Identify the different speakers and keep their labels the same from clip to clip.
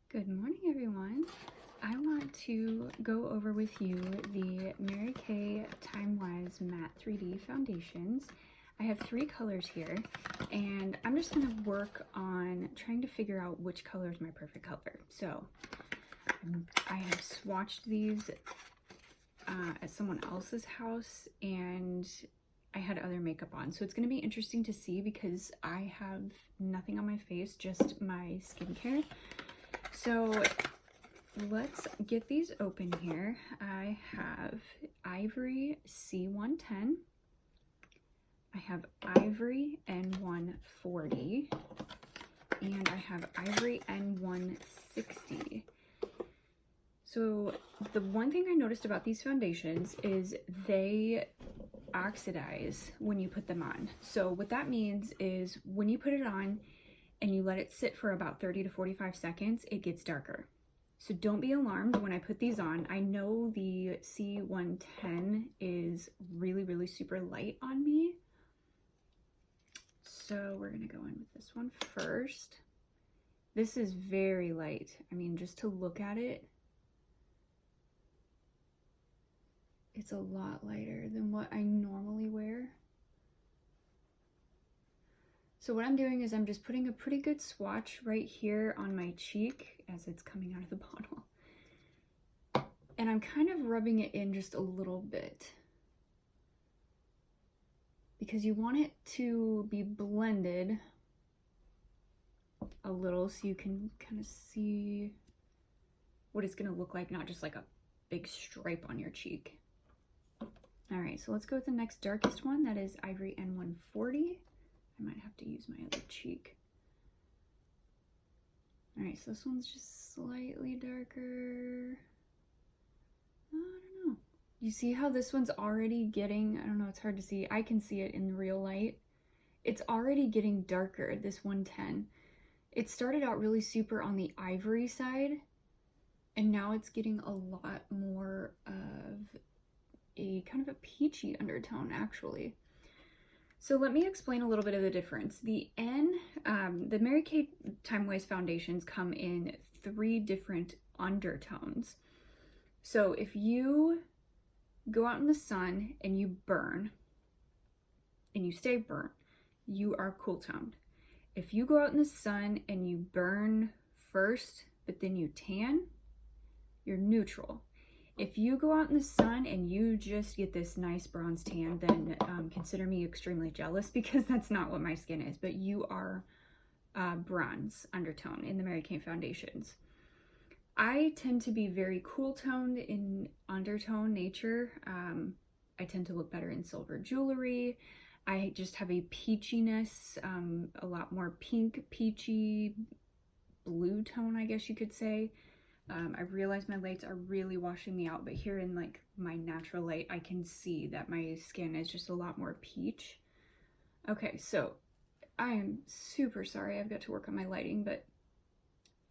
Speaker 1: Good morning, everyone. I want to go over with you the Mary Kay Timewise Matte 3D Foundations. I have 3 colors here, and I'm just going to work on trying to figure out which color is my perfect color. So I have swatched these at someone else's house, and I had other makeup on. So it's going to be interesting to see because I have nothing on my face, just my skincare. So let's get these open here. I have Ivory C110. I have Ivory N140. And I have Ivory N160. So the one thing I noticed about these foundations is they oxidize when you put them on. So what that means is when you put it on and you let it sit for about 30 to 45 seconds, it gets darker. So don't be alarmed when I put these on. I know the C110 is really super light on me. So we're gonna go in with this one first. This is very light. I mean, just to look at it, it's a lot lighter than what I normally wear. So what I'm doing is I'm just putting a pretty good swatch right here on my cheek as it's coming out of the bottle. And I'm kind of rubbing it in just a little bit because you want it to be blended a little so you can kind of see what it's going to look like, not just like a big stripe on your cheek. All right, so let's go with the next darkest one. That is Ivory N140. I might have to use my other cheek. All right, so this one's just slightly darker. I don't know. You see how this one's already getting, I don't know, it's hard to see. I can see it in real light. It's already getting darker, this 110. It started out really super on the ivory side, and now it's getting a lot more of a kind of a peachy undertone, actually. So let me explain a little bit of the difference. The Mary Kay Timewise foundations come in 3 different undertones. So if you go out in the sun and you burn, and you stay burnt, you are cool toned. If you go out in the sun and you burn first, but then you tan, you're neutral. If you go out in the sun and you just get this nice bronze tan, then consider me extremely jealous because that's not what my skin is, but you are bronze undertone in the Mary Kay foundations. I tend to be very cool toned in undertone nature. I tend to look better in silver jewelry. I just have a peachiness, a lot more pink, peachy, blue tone, I guess you could say. I realize my lights are really washing me out, but here in like my natural light, I can see that my skin is just a lot more peach. Okay, so I am super sorry I've got to work on my lighting, but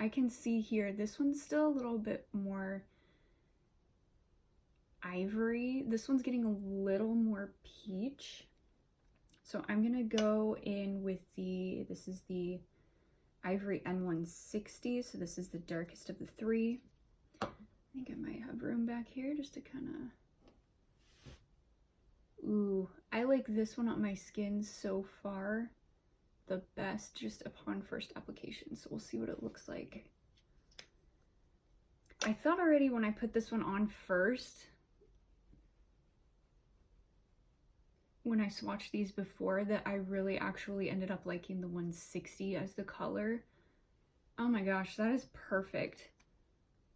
Speaker 1: I can see here, this one's still a little bit more ivory. This one's getting a little more peach. So I'm gonna go in with this is the Ivory N160, so this is the darkest of the 3. I think I might have room back here just to kind of... Ooh, I like this one on my skin so far the best just upon first application, so we'll see what it looks like. I thought already when I put this one on first, when I swatched these before, that I really actually ended up liking the 160 as the color. Oh my gosh, that is perfect.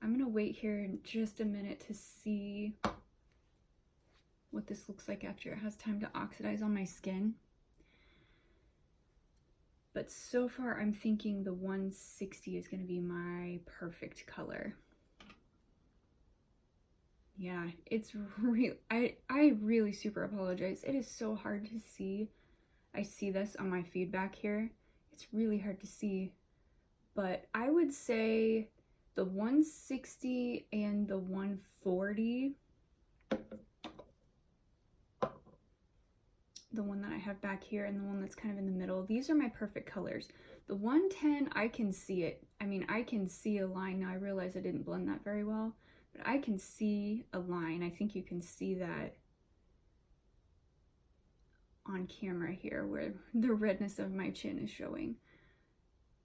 Speaker 1: I'm gonna wait here in just a minute to see what this looks like after it has time to oxidize on my skin. But so far I'm thinking the 160 is gonna be my perfect color. Yeah, it's real. I really super apologize. It is so hard to see. I see this on my feedback here. It's really hard to see. But I would say the 160 and the 140 the one that I have back here and the one that's kind of in the middle. These are my perfect colors. The 110, I can see it. I mean, I can see a line. Now I realize I didn't blend that very well, but I can see a line. I think you can see that on camera here where the redness of my chin is showing.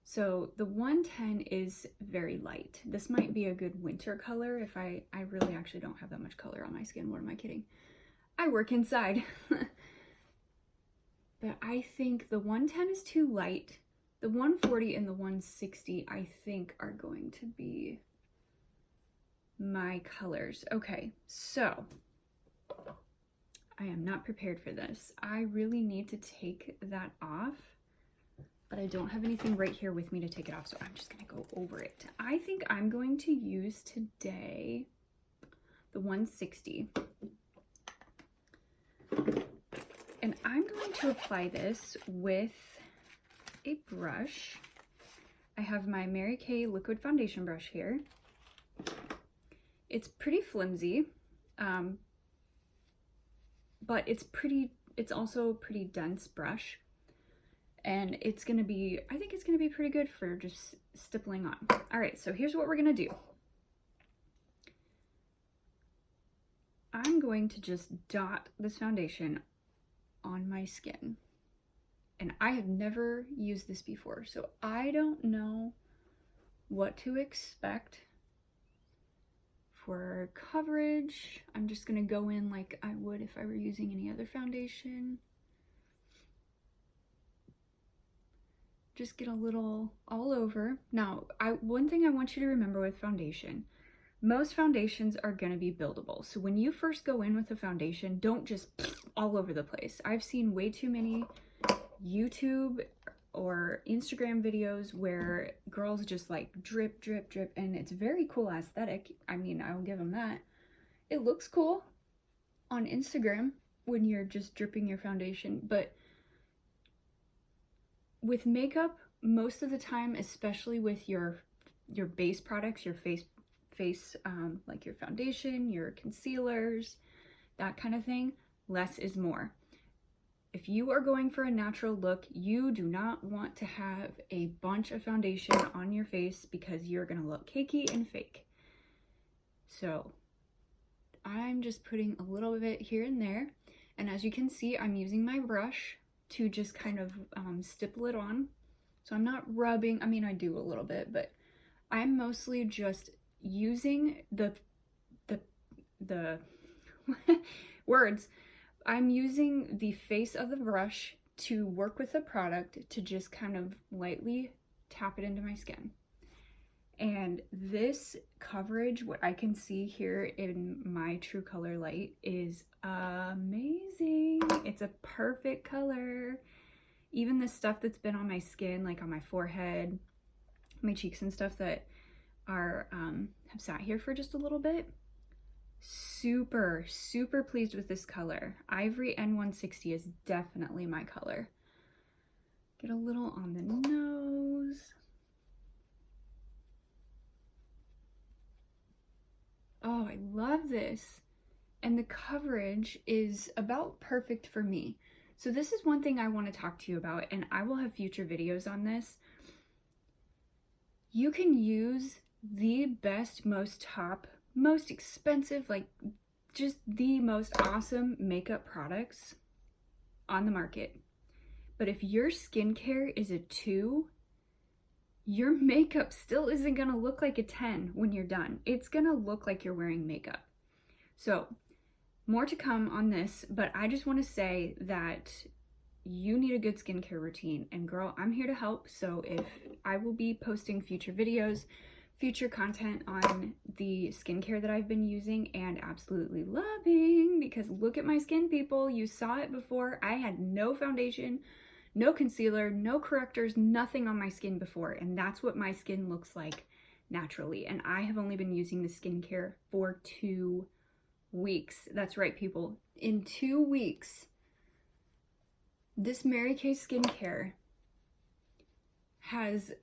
Speaker 1: So the 110 is very light. This might be a good winter color if I really actually don't have that much color on my skin. What am I kidding? I work inside. But I think the 110 is too light. The 140 and the 160 I think are going to be my colors. Okay, so I am not prepared for this. I really need to take that off, but I don't have anything right here with me to take it off, so I'm just gonna go over it. I think I'm going to use today the 160. And I'm going to apply this with a brush. I have my Mary Kay liquid foundation brush here. It's pretty flimsy, but it's also a pretty dense brush. And it's gonna be, I think it's gonna be pretty good for just stippling on. All right, so here's what we're gonna do. I'm going to just dot this foundation on my skin. And I have never used this before, so I don't know what to expect for coverage. I'm just gonna go in like I would if I were using any other foundation. Just get a little all over. Now, one thing I want you to remember with foundation, most foundations are gonna be buildable. So when you first go in with a foundation, don't just all over the place. I've seen way too many YouTube or Instagram videos where girls just like drip, drip, drip, and it's very cool aesthetic. I mean, I'll give them that. It looks cool on Instagram when you're just dripping your foundation, but with makeup, most of the time, especially with your base products, your face like your foundation, your concealers, that kind of thing, less is more. If you are going for a natural look, you do not want to have a bunch of foundation on your face because you're gonna look cakey and fake. So I'm just putting a little bit here and there. And as you can see, I'm using my brush to just kind of stipple it on. So I'm not rubbing, I mean, I do a little bit, but I'm mostly just using the words. I'm using the face of the brush to work with the product to just kind of lightly tap it into my skin. And this coverage, what I can see here in my true color light, is amazing. It's a perfect color. Even the stuff that's been on my skin, like on my forehead, my cheeks and stuff that are have sat here for just a little bit, super, super pleased with this color. Ivory N160 is definitely my color. Get a little on the nose. Oh, I love this. And the coverage is about perfect for me. So this is one thing I want to talk to you about, and I will have future videos on this. You can use the best, most expensive, like just the most awesome makeup products on the market. But if your skincare is a 2, your makeup still isn't gonna look like a 10 when you're done. It's gonna look like you're wearing makeup. So more to come on this, but I just wanna say that you need a good skincare routine, and girl, I'm here to help. So if I will be posting future videos, future content on the skincare that I've been using and absolutely loving, because look at my skin, people. You saw it before. I had no foundation, no concealer, no correctors, nothing on my skin before, and that's what my skin looks like naturally. And I have only been using the skincare for 2 weeks. That's right, people. In 2 weeks, this Mary Kay skincare has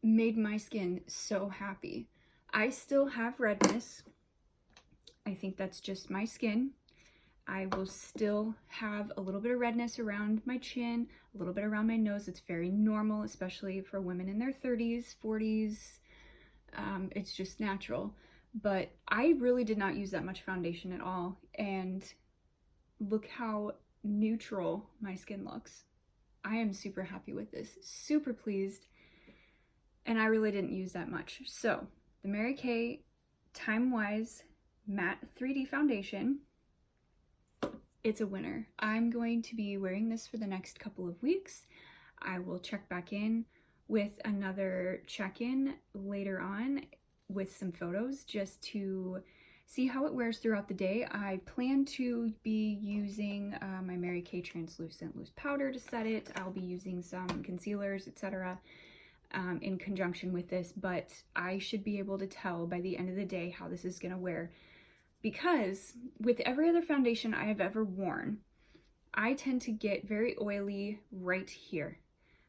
Speaker 1: made my skin so happy. I still have redness. I think that's just my skin. I will still have a little bit of redness around my chin, a little bit around my nose. It's very normal, especially for women in their 30s, 40s. It's just natural. But I really did not use that much foundation at all. And look how neutral my skin looks. I am super happy with this, super pleased. And I really didn't use that much. So the Mary Kay Timewise Matte 3D Foundation, it's a winner. I'm going to be wearing this for the next couple of weeks. I will check back in with another check-in later on with some photos just to see how it wears throughout the day. I plan to be using my Mary Kay translucent loose powder to set it. I'll be using some concealers, etc. In conjunction with this, but I should be able to tell by the end of the day how this is gonna wear, because with every other foundation I have ever worn, I tend to get very oily right here.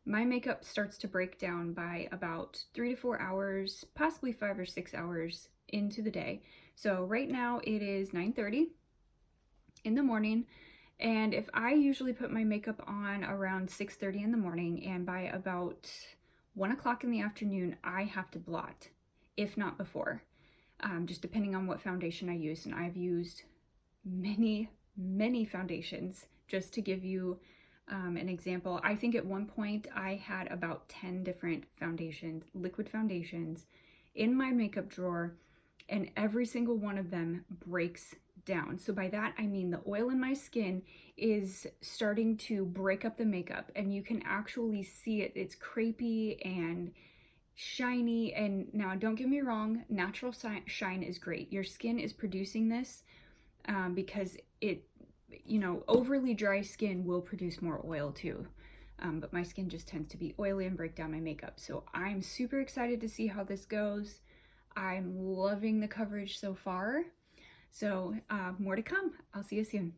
Speaker 1: My makeup starts to break down by about 3 to 4 hours, possibly 5 or 6 hours into the day. So right now it is 9:30 in the morning, and if I usually put my makeup on around 6:30 in the morning, and by about 1 o'clock in the afternoon, I have to blot, if not before, just depending on what foundation I use. And I've used many foundations. Just to give you an example, I think at one point I had about 10 different foundations, liquid foundations, in my makeup drawer, and every single one of them breaks down. So by that I mean the oil in my skin is starting to break up the makeup, and you can actually see it. It's crepey and shiny. And now don't get me wrong, natural shine is great. Your skin is producing this because it, you know, overly dry skin will produce more oil too. But my skin just tends to be oily and break down my makeup. So I'm super excited to see how this goes. I'm loving the coverage so far. So more to come. I'll see you soon.